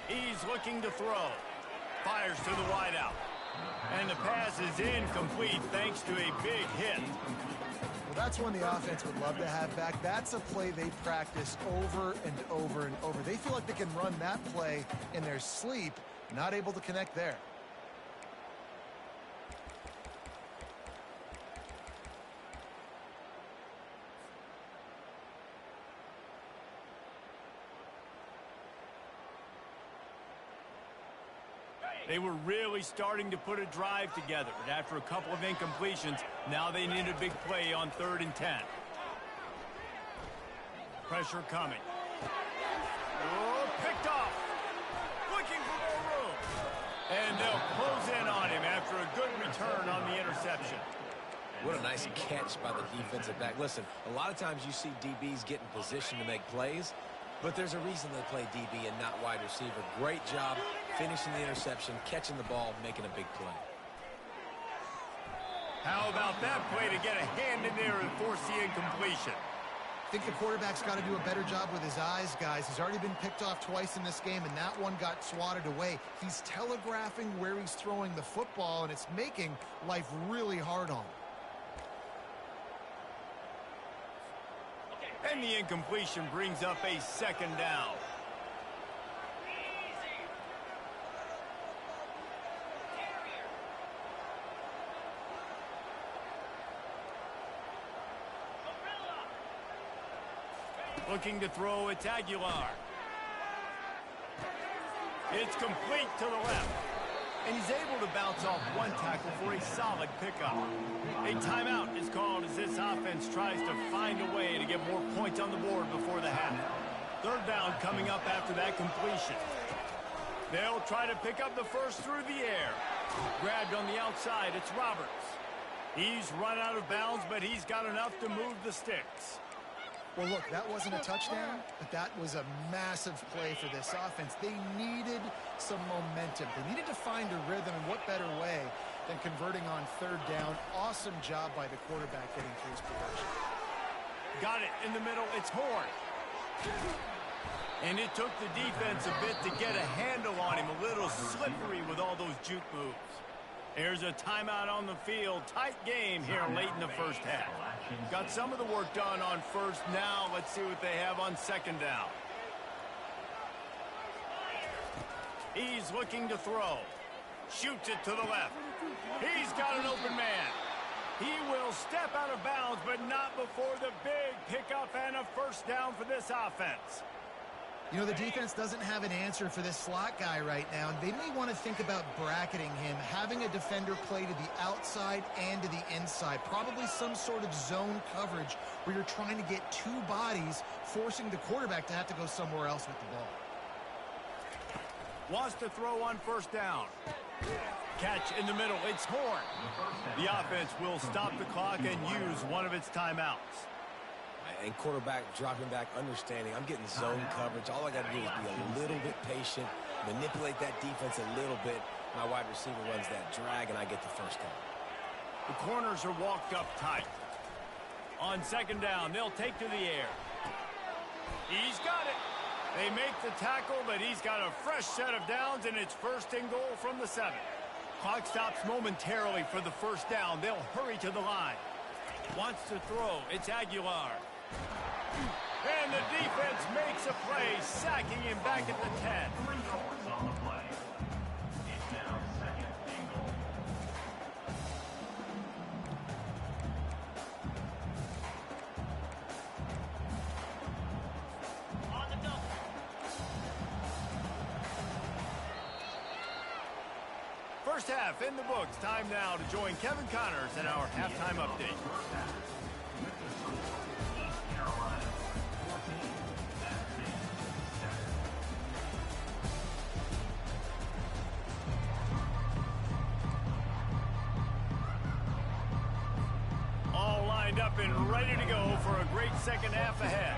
He's looking to throw. Fires to the wideout. And the pass is incomplete thanks to a big hit. Well, that's one the offense would love to have back. That's a play they practice over and over and over. They feel like they can run that play in their sleep, not able to connect there. They were really starting to put a drive together, and after a couple of incompletions, now they need a big play on 3rd and 10. Pressure coming. Oh, picked off. Looking for more room. And they'll close in on him after a good return on the interception. What a nice catch by the defensive back. Listen, a lot of times you see DBs get in position to make plays, but there's a reason they play DB and not wide receiver. Great job finishing the interception, catching the ball, making a big play. How about that play to get a hand in there and force the incompletion? I think the quarterback's got to do a better job with his eyes, guys. He's already been picked off twice in this game, and that one got swatted away. He's telegraphing where he's throwing the football, and it's making life really hard on him. And the incompletion brings up a 2nd down. Looking to throw, it's Aguilar. It's complete to the left. And he's able to bounce off one tackle for a solid pickup. A timeout is called as this offense tries to find a way to get more points on the board before the half. 3rd down coming up after that completion. They'll try to pick up the first through the air. Grabbed on the outside, it's Roberts. He's run out of bounds, but he's got enough to move the sticks. Well, look, that wasn't a touchdown, but that was a massive play for this offense. They needed some momentum. They needed to find a rhythm, and what better way than converting on 3rd down. Awesome job by the quarterback getting through his progression. Got it in the middle. It's Horn. And it took the defense a bit to get a handle on him. A little slippery with all those juke moves. There's a timeout on the field. Tight game here late in the first half. Got some of the work done on 1st. Now let's see what they have on 2nd down. He's looking to throw. Shoots it to the left. He's got an open man. He will step out of bounds, but not before the big pickup and a 1st down for this offense. You know, the defense doesn't have an answer for this slot guy right now, and they may want to think about bracketing him, having a defender play to the outside and to the inside, probably some sort of zone coverage where you're trying to get 2 bodies, forcing the quarterback to have to go somewhere else with the ball. Wants to throw on 1st down. Catch in the middle. It's Horn. The offense will stop the clock and use one of its timeouts. And quarterback dropping back, understanding I'm getting zone coverage. All I got to do is be a little bit patient, manipulate that defense a little bit. My wide receiver runs that drag, and I get the 1st down. The corners are walked up tight. On 2nd down, they'll take to the air. He's got it. They make the tackle, but he's got a fresh set of downs, and it's 1st and goal from the 7. Clock stops momentarily for the 1st down. They'll hurry to the line. Wants to throw. It's Aguilar. And the defense makes a play, sacking him back at the 10. First half in the books. Time now to join Kevin Connors in our halftime update. All lined up and ready to go for a great 2nd half ahead.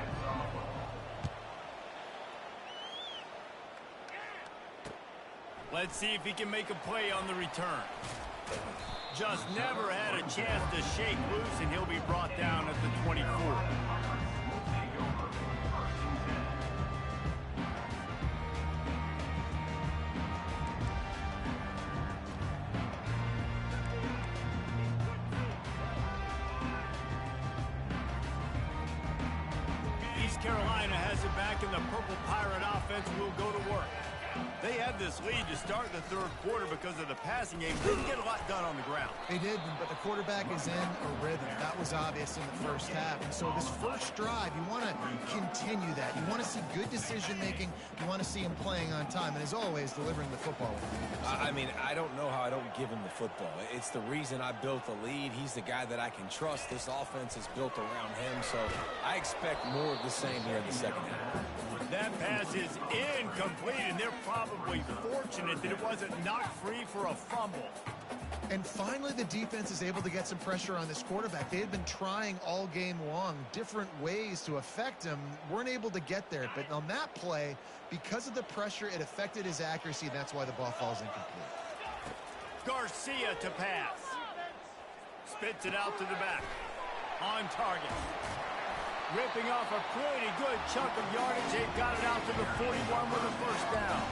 Let's see if he can make a play on the return. Just never had a chance to shake loose, and he'll be brought down at the 24. North Carolina has it back, and the Purple Pirate offense will go to work. They had this lead to start the third quarter because of the passing game. Didn't get a lot done on the ground. They did, but the quarterback is in a rhythm. That was obvious in the first half. And so this first drive, you want to continue that. You want to see good decision-making. You want to see him playing on time. And as always, delivering the football. I mean, I don't know how I don't give him the football. It's the reason I built the lead. He's the guy that I can trust. This offense is built around him. So I expect more of the same here in the second half. That pass is incomplete, and they're probably fortunate that it wasn't knocked free for a fumble. And finally, the defense is able to get some pressure on this quarterback. They had been trying all game long different ways to affect him. Weren't able to get there. But on that play, because of the pressure, it affected his accuracy. That's why the ball falls incomplete. Garcia to pass. Spits it out to the back. On target. Ripping off a pretty good chunk of yardage. They've got it out to the 41 with a first down.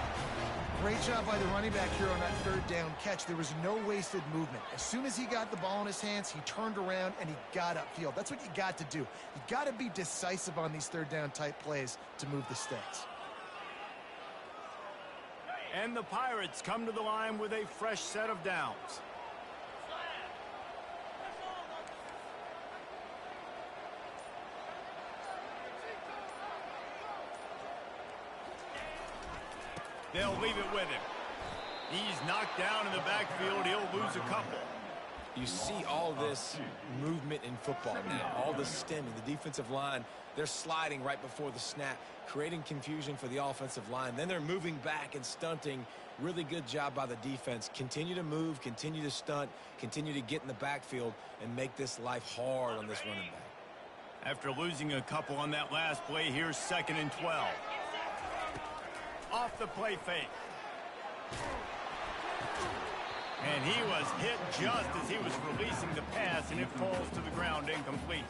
Great job by the running back here on that third down catch. There was no wasted movement. As soon as he got the ball in his hands, he turned around and he got upfield. That's what you got to do. You got to be decisive on these third down type plays to move the sticks. And the Pirates come to the line with a fresh set of downs. They'll leave it with him. He's knocked down in the backfield. He'll lose a couple. You see all this movement in football now, all the stemming, the defensive line, they're sliding right before the snap, creating confusion for the offensive line. Then they're moving back and stunting. Really good job by the defense. Continue to move, continue to stunt, continue to get in the backfield and make this life hard on this running back. After losing a couple on that last play, here's 2nd and 12. Off the play fake. And he was hit just as he was releasing the pass, and it falls to the ground incomplete.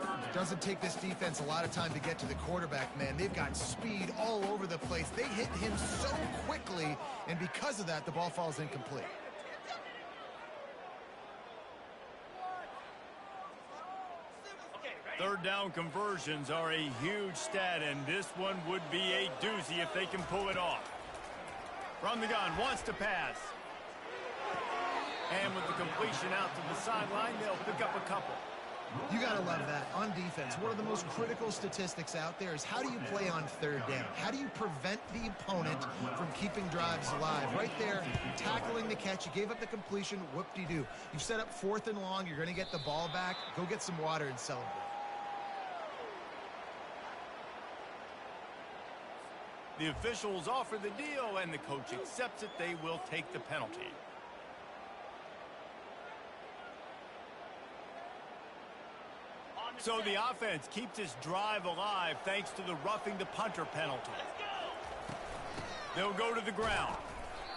It doesn't take this defense a lot of time to get to the quarterback, man. They've got speed all over the place. They hit him so quickly, and because of that, the ball falls incomplete. Third down conversions are a huge stat, and this one would be a doozy if they can pull it off. From the gun, wants to pass. And with the completion out to the sideline, they'll pick up a couple. You got to love that. On defense, one of the most critical statistics out there is how do you play on third down? How do you prevent the opponent from keeping drives alive? Right there, tackling the catch. You gave up the completion. Whoop-de-doo. You've set up 4th and long. You're going to get the ball back. Go get some water and celebrate. The officials offer the deal, and the coach accepts it. They will take the penalty. So the offense keeps this drive alive thanks to the roughing the punter penalty. They'll go to the ground.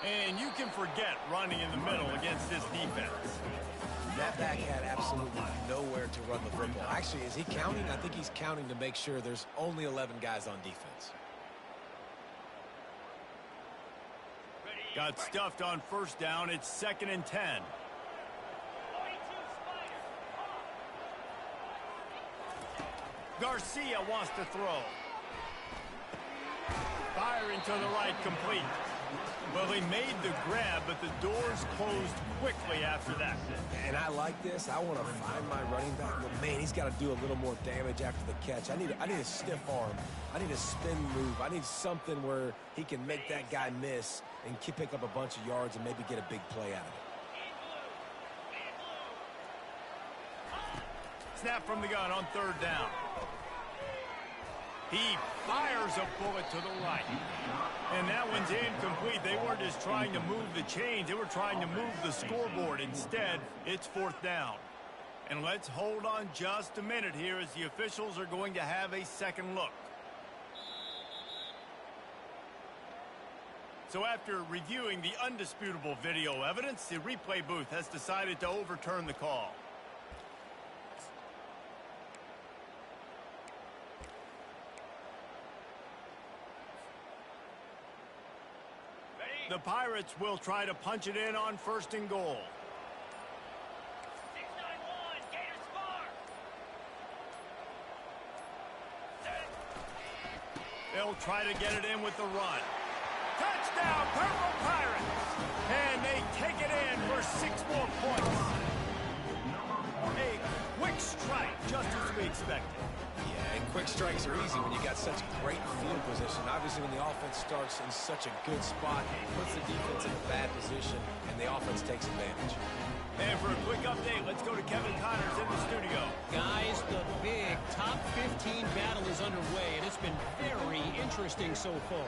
And you can forget running in the middle against this defense. That back had absolutely nowhere to run the football. Actually, is he counting? I think he's counting to make sure there's only 11 guys on defense. Got stuffed on first down. It's 2nd and 10. Garcia wants to throw. Firing to the right, complete. Well, he made the grab, but the doors closed quickly after that. And I like this. I want to find my running back, but man, he's got to do a little more damage after the catch. I need a stiff arm. I need a spin move. I need something where he can make that guy miss and pick up a bunch of yards and maybe get a big play out of it. Snap from the gun on third down. He fires a bullet to the right. And that one's incomplete. They weren't just trying to move the chains. They were trying to move the scoreboard. Instead, it's 4th down. And let's hold on just a minute here as the officials are going to have a second look. So after reviewing the undisputable video evidence, the replay booth has decided to overturn the call. The Pirates will try to punch it in on 1st and goal. They'll try to get it in with the run. Touchdown, Purple Pirates! And they take it in for 6 more points. A quick strike, just as we expected. Yeah, and quick strikes are easy when you got such great field position. Obviously, when the offense starts in such a good spot, it puts the defense in a bad position, and the offense takes advantage. And for a quick update, let's go to Kevin Connors in the studio. Guys, the big top 15 battle is underway, and it's been very interesting so far.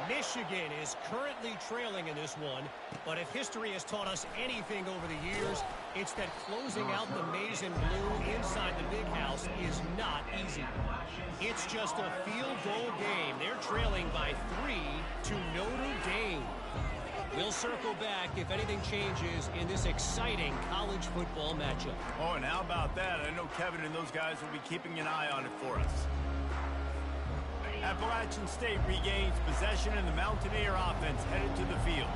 Michigan is currently trailing in this one, but if history has taught us anything over the years, it's that closing out the maize and blue inside the big house is not easy. It's just a field goal game. They're trailing by 3 to Notre Dame. We'll circle back if anything changes in this exciting college football matchup. Oh, and how about that? I know Kevin and those guys will be keeping an eye on it for us. Appalachian State regains possession and the Mountaineer offense headed to the field.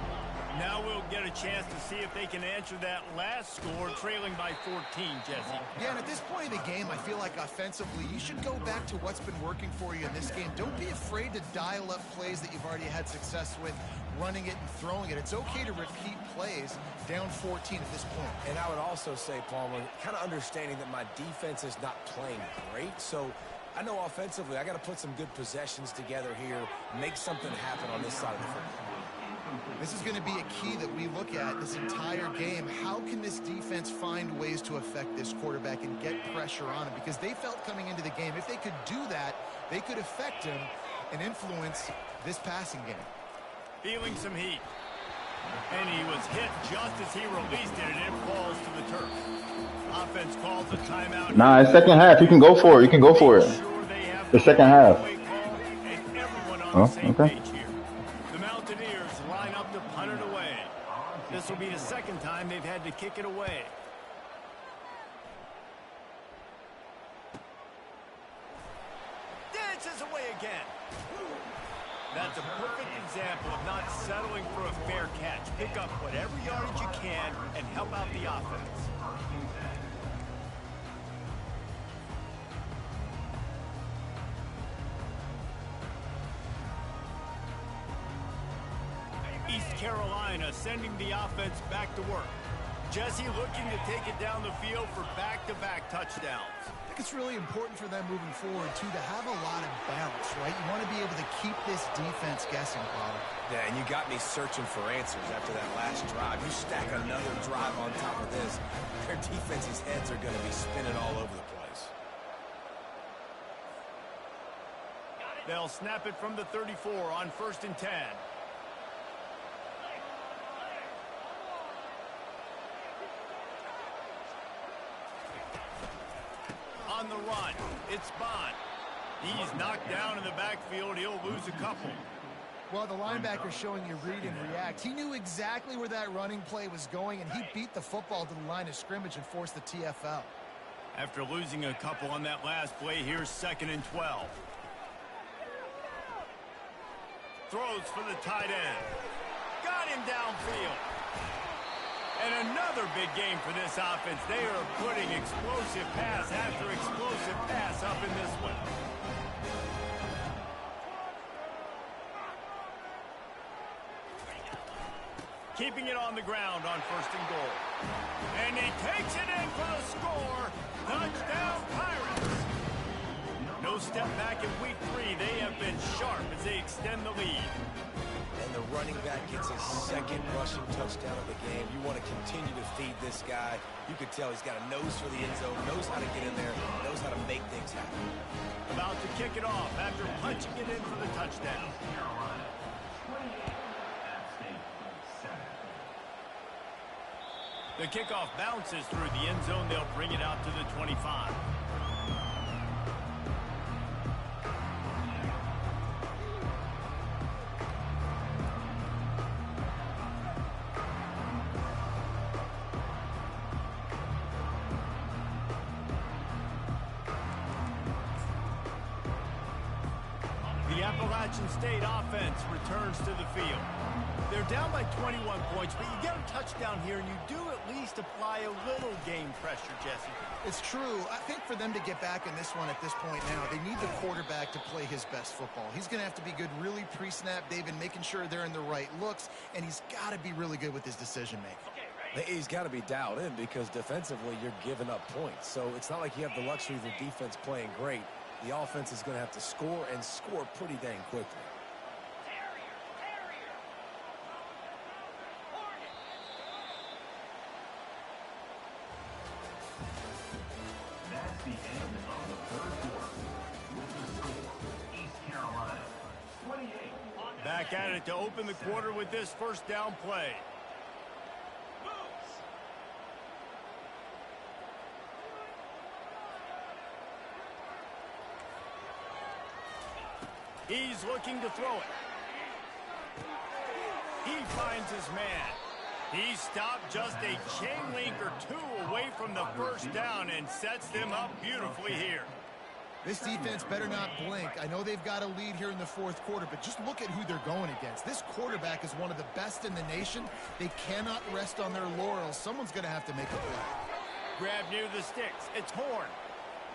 Now we'll get a chance to see if they can answer that last score, trailing by 14, Jesse. Yeah, and at this point of the game, I feel like offensively, you should go back to what's been working for you in this game. Don't be afraid to dial up plays that you've already had success with, running it and throwing it. It's okay to repeat plays down 14 at this point. And I would also say, Palmer, kind of understanding that my defense is not playing great, so I know offensively I got to put some good possessions together here, make something happen on this side of the football. This is going to be a key that we look at this entire game. How can this defense find ways to affect this quarterback and get pressure on him? Because they felt coming into the game, if they could do that, they could affect him and influence this passing game. Feeling some heat. And he was hit just as he released it, and it falls to the turf. Offense calls a timeout. Nah, it's second half. You can go for it. You can go for it. The second half. Oh, okay. The Mountaineers line up to punt it away. This will be the second time they've had to kick it away. Dances away again. That's a perfect example of not settling for a fair catch. Pick up whatever yardage you can and help out the offense. East Carolina sending the offense back to work. Jesse looking to take it down the field for back-to-back touchdowns. I think it's really important for them moving forward, too, to have a lot of balance, right? You want to be able to keep this defense guessing, Pollard. Yeah, and you got me searching for answers after that last drive. You stack another drive on top of this, their defense's heads are going to be spinning all over the place. They'll snap it from the 34 on 1st and 10. On the run, it's Bond. He's knocked down in the backfield. He'll lose a couple. Well, the linebacker's showing you read and react. He knew exactly where that running play was going, and he beat the football to the line of scrimmage and forced the TFL. After losing a couple on that last play, here's 2nd and 12. Throws for the tight end. Got him downfield. And another big game for this offense. They are putting explosive pass after explosive pass up in this one. Keeping it on the ground on 1st and goal. And he takes it in for the score. Touchdown, Pirates. No step back in week 3. They have been sharp as they extend the lead. And the running back gets his 2nd rushing touchdown of the game. You want to continue to feed this guy. You could tell he's got a nose for the end zone, knows how to get in there, knows how to make things happen. About to kick it off after punching it in for the touchdown. The kickoff bounces through the end zone. They'll bring it out to the 25. Appalachian State offense returns to the field. They're down by 21 points, but you get a touchdown here, and you do at least apply a little game pressure, Jesse. It's true. I think for them to get back in this one at this point now, they need the quarterback to play his best football. He's going to have to be good really pre-snap, David, making sure they're in the right looks, and he's got to be really good with his decision-making. He's got to be dialed in because defensively you're giving up points. So it's not like you have the luxury of the defense playing great. The offense is going to have to score and score pretty dang quickly. That's the end of the third quarter. With the score, East Carolina 28. Back at it to open the quarter with this first down play. He's looking to throw it. He finds his man. He stopped just a chain link or two away from the first down and sets them up beautifully here. This defense better not blink. I know they've got a lead here in the fourth quarter, but just look at who they're going against. This quarterback is one of the best in the nation. They cannot rest on their laurels. Someone's going to have to make a play. Grab near the sticks. It's Horn.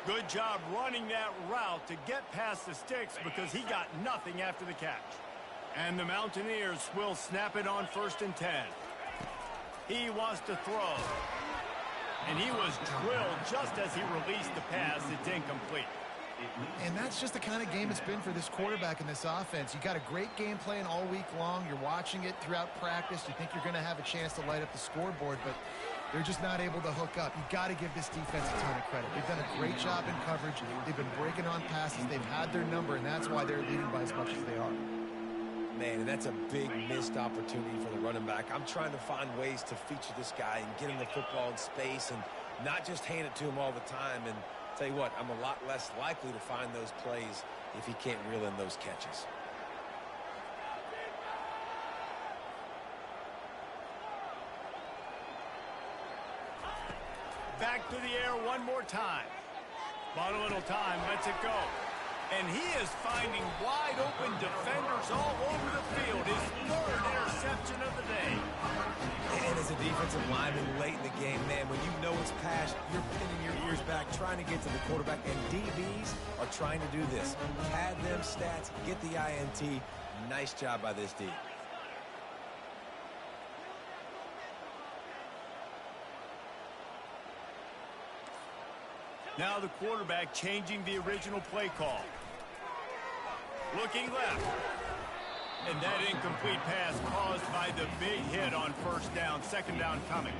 Good job running that route to get past the sticks because he got nothing after the catch. And the Mountaineers will snap it on 1st and 10. He wants to throw. And he was drilled just as he released the pass. It's incomplete. And that's just the kind of game it's been for this quarterback in this offense. You got a great game plan all week long. You're watching it throughout practice. You think you're going to have a chance to light up the scoreboard, but they're just not able to hook up. You got to give this defense a ton of credit. They've done a great job in coverage. They've been breaking on passes. They've had their number, and that's why they're leading by as much as they are. Man, and that's a big missed opportunity for the running back. I'm trying to find ways to feature this guy and get him the football in space and not just hand it to him all the time. And tell you what, I'm a lot less likely to find those plays if he can't reel in those catches. Back to the air one more time. Bought a little time, lets it go. And he is finding wide open defenders all over the field. His 3rd interception of the day. And as a defensive lineman late in the game, man, when you know it's passed, you're pinning your ears back, trying to get to the quarterback. And DBs are trying to do this. Pad them stats, get the INT. Nice job by this D. Now the quarterback changing the original play call. Looking left. And that incomplete pass caused by the big hit on 1st down. 2nd down coming.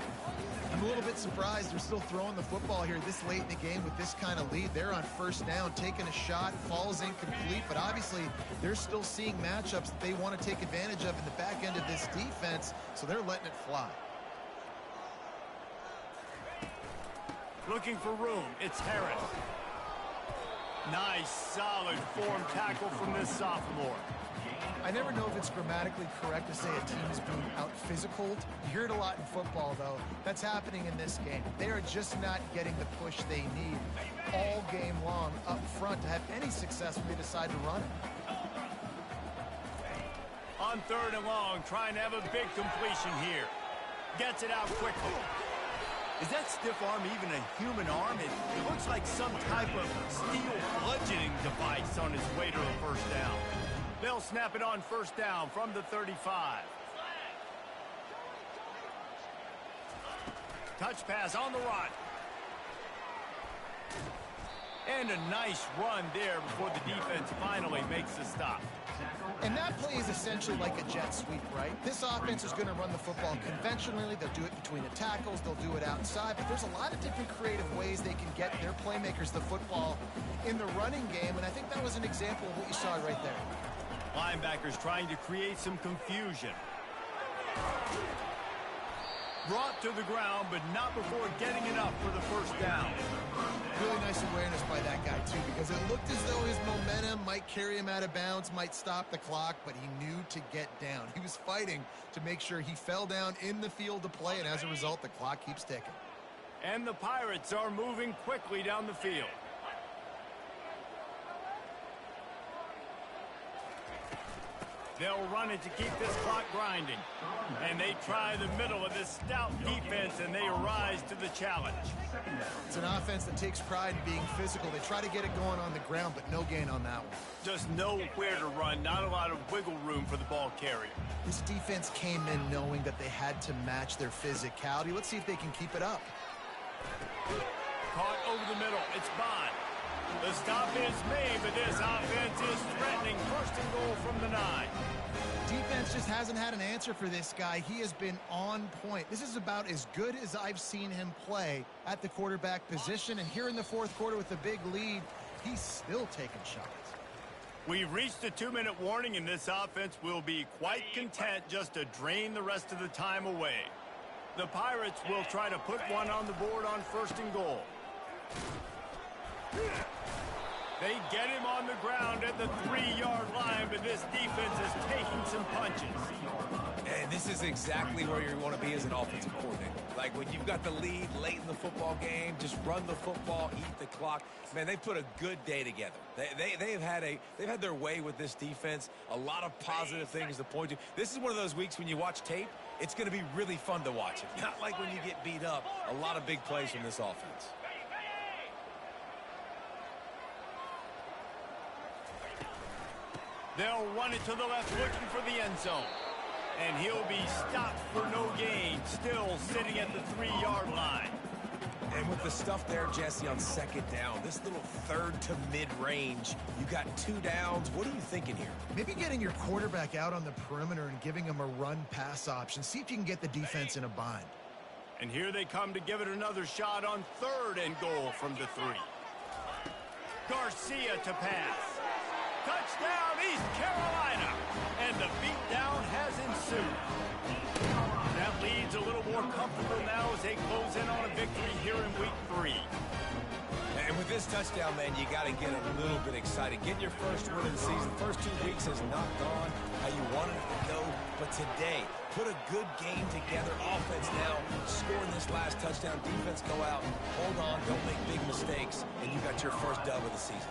I'm a little bit surprised they're still throwing the football here this late in the game with this kind of lead. They're on 1st down, taking a shot, falls incomplete, but obviously they're still seeing matchups that they want to take advantage of in the back end of this defense, so they're letting it fly. Looking for room. It's Harris. Nice, solid form tackle from this sophomore. I never know if it's grammatically correct to say a team is being out-physicaled. You hear it a lot in football, though. That's happening in this game. They are just not getting the push they need all game long up front to have any success when they decide to run it. On 3rd and long, trying to have a big completion here. Gets it out quickly. Is that stiff arm even a human arm? It looks like some type of steel bludgeoning device on his way to the 1st down. They'll snap it on 1st down from the 35. Touch pass on the run. And a nice run there before the defense finally makes the stop. And that play is essentially like a jet sweep, right? This offense is going to run the football conventionally. They'll do it between the tackles. They'll do it outside. But there's a lot of different creative ways they can get their playmakers the football in the running game. And I think that was an example of what you saw right there. Linebackers trying to create some confusion. Brought to the ground, but not before getting it up for the 1st down. Really nice awareness by that guy, too, because it looked as though his momentum might carry him out of bounds, might stop the clock, but he knew to get down. He was fighting to make sure he fell down in the field to play, and as a result, the clock keeps ticking. And the Pirates are moving quickly down the field. They'll run it to keep this clock grinding. And they try the middle of this stout defense, and they rise to the challenge. It's an offense that takes pride in being physical. They try to get it going on the ground, but no gain on that one. Just nowhere to run, not a lot of wiggle room for the ball carrier. This defense came in knowing that they had to match their physicality. Let's see if they can keep it up. Caught over the middle. It's Bond. The stop is made, but this offense is threatening. First and goal from the 9. Defense just hasn't had an answer for this guy. He has been on point. This is about as good as I've seen him play at the quarterback position. And here in the fourth quarter with a big lead, he's still taking shots. We've reached a 2-minute warning, and this offense will be quite content just to drain the rest of the time away. The Pirates will try to put one on the board on first and goal. They get him on the ground at the 3-yard line, but this defense is taking some punches. And this is exactly where you want to be as an offensive coordinator. Like when you've got the lead late in the football game, just run the football, eat the clock. Man, they put a good day together. They've had their way with this defense. A lot of positive things to point to. This is one of those weeks when you watch tape, it's going to be really fun to watch. It's not like when you get beat up. A lot of big plays from this offense. They'll run it to the left, looking for the end zone. And he'll be stopped for no gain, still sitting at the 3-yard line. And with the stuff there, Jesse, on second down, this little third to mid-range, you got 2 downs. What are you thinking here? Maybe getting your quarterback out on the perimeter and giving him a run-pass option. See if you can get the defense in a bind. And here they come to give it another shot on third and goal from the 3. Garcia to pass. Touchdown, East Carolina. And the beatdown has ensued. That lead's a little more comfortable now as they close in on a victory here in week 3. And with this touchdown, man, you got to get a little bit excited. Getting your first win of the season. First 2 weeks has not gone how you wanted it to go. But today, put a good game together. Offense now scoring this last touchdown. Defense go out, hold on, don't make big mistakes, and you got your first dub of the season.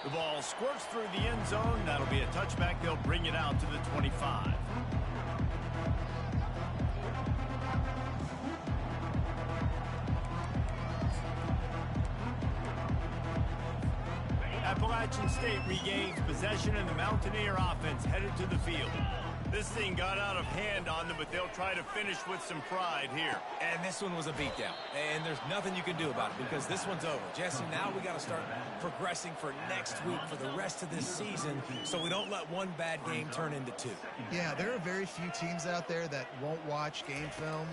The ball squirts through the end zone. That'll be a touchback. They'll bring it out to the 25. Appalachian State regains possession, and the Mountaineer offense headed to the field. This thing got out of hand on them, but they'll try to finish with some pride here. And this one was a beatdown. And there's nothing you can do about it because this one's over. Jesse, now we got to start progressing for next week for the rest of this season so we don't let one bad game turn into 2. Yeah, there are very few teams out there that won't watch game film,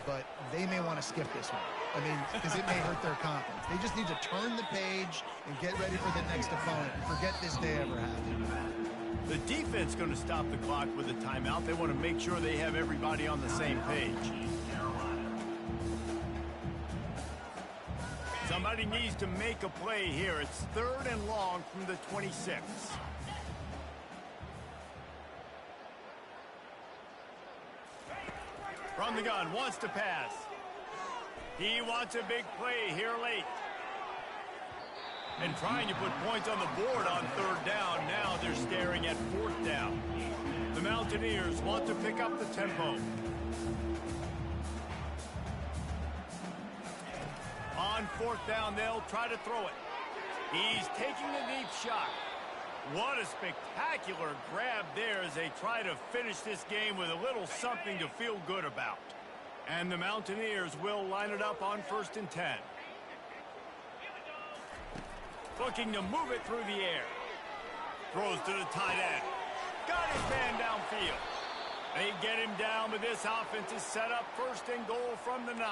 but they may want to skip this one. I mean, because it may hurt their confidence. They just need to turn the page and get ready for the next opponent and forget this day ever happened. The defense going to stop the clock with a timeout. They want to make sure they have everybody on the same page. Somebody needs to make a play here. It's 3rd and long from the 26. From the gun, wants to pass. He wants a big play here late. And trying to put points on the board on 3rd down. Now they're staring at 4th down. The Mountaineers want to pick up the tempo. On 4th down, they'll try to throw it. He's taking a deep shot. What a spectacular grab there as they try to finish this game with a little something to feel good about. And the Mountaineers will line it up on 1st and 10. Looking to move it through the air. Throws to the tight end. Got his man downfield. They get him down, but this offense is set up 1st and goal from the 9.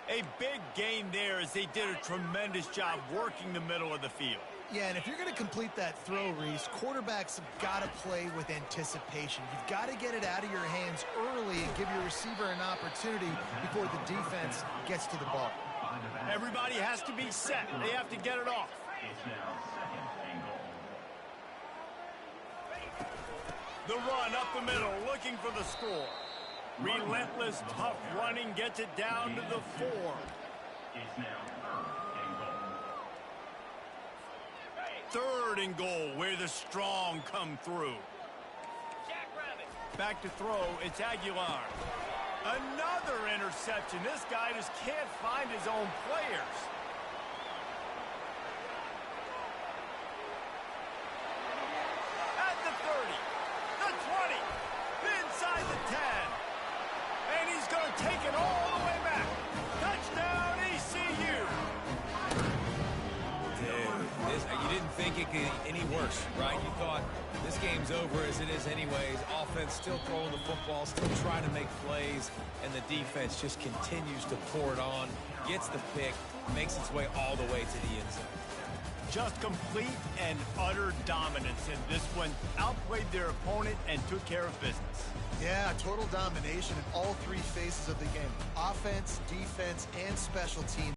A big gain there as they did a tremendous job working the middle of the field. Yeah, and if you're going to complete that throw, Reese, quarterbacks have got to play with anticipation. You've got to get it out of your hands early and give your receiver an opportunity before the defense gets to the ball. Everybody has to be set. They have to get it off. The run up the middle, looking for the score. Relentless, tough running gets it down to the 4. 3rd and goal where the strong come through. Back to throw, it's Aguilar. Another interception. This guy just can't find his own players. At the 30, the 20, inside the 10. And he's going to take it all the way back. Touchdown, ECU. You didn't think it could get any worse, right? You thought this game's over as it is anyways. Offense still throwing the football, still trying to make plays, and the defense just continues to pour it on, gets the pick, makes its way all the way to the end zone. Just complete and utter dominance in this one. Outplayed their opponent and took care of business. Yeah, total domination in all 3 phases of the game. Offense, defense, and special teams.